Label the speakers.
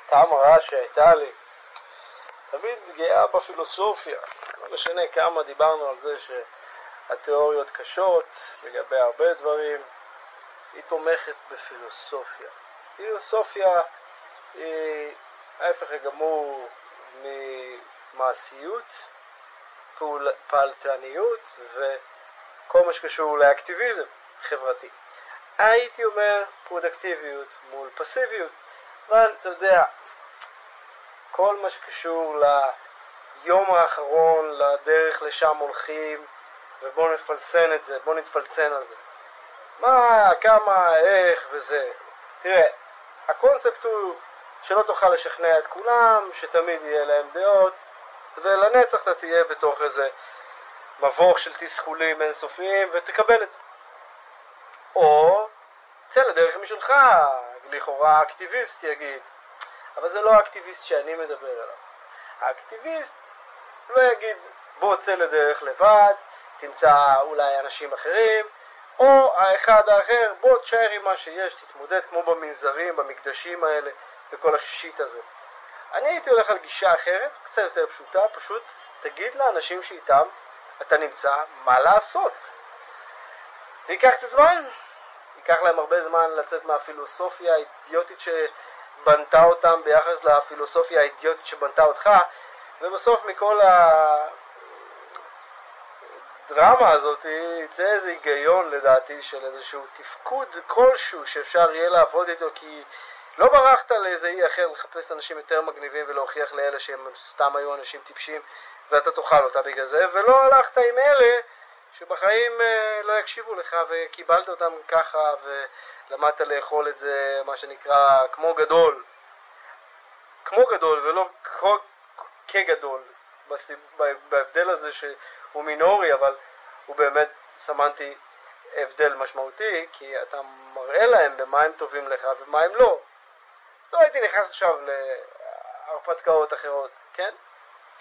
Speaker 1: טעם רע שהייתה לי, תמיד גאה בפילוסופיה. לא משנה כמה דיברנו על זה שהתיאוריות קשות לגבי הרבה דברים, היא תומכת בפילוסופיה. פילוסופיה היא ההפך הגמור ממעשיות, פעלתניות וכל מה שקשור לאקטיביזם חברתי. הייתי אומר פרודקטיביות מול פסיביות, אבל אתה יודע, כל מה שקשור ליום האחרון, לדרך לשם הולכים, ובוא נפלצן את זה, בוא נתפלצן על זה. מה, כמה, איך וזה. תראה, הקונספט הוא שלא תוכל לשכנע את כולם, שתמיד יהיה להם דעות, ולנצח אתה תהיה בתוך איזה מבוך של תסכולים אינסופיים, ותקבל את זה. או צא לדרך משלך, לכאורה אקטיביסט יגיד, אבל זה לא האקטיביסט שאני מדבר עליו. האקטיביסט לא יגיד בוא צא לדרך לבד, תמצא אולי אנשים אחרים, או האחד האחר בוא תשאר עם מה שיש, תתמודד כמו במנזרים, במקדשים האלה וכל השיט הזה. אני הייתי הולך על גישה אחרת, קצת יותר פשוטה, פשוט תגיד לאנשים שאיתם אתה נמצא מה לעשות. זה ייקח קצת זמן, ייקח להם הרבה זמן לצאת מהפילוסופיה האידיוטית שבנתה אותם ביחס לפילוסופיה האידיוטית שבנתה אותך, ובסוף מכל הדרמה הזאת יצא איזה היגיון לדעתי של איזשהו תפקוד כלשהו שאפשר יהיה לעבוד איתו, כי לא ברחת לאיזה אי אחר לחפש אנשים יותר מגניבים ולהוכיח לאלה שהם סתם היו אנשים טיפשים ואתה תאכל אותה בגלל זה, ולא הלכת עם אלה שבחיים לא יקשיבו לך וקיבלת אותם ככה ולמדת לאכול את זה מה שנקרא כמו גדול ולא כגדול, בהבדל הזה שהוא מינורי אבל הוא באמת סמנתי הבדל משמעותי, כי אתה מראה להם במה הם טובים לך ומה הם לא. לא הייתי נכנס עכשיו להרפתקאות אחרות, כן?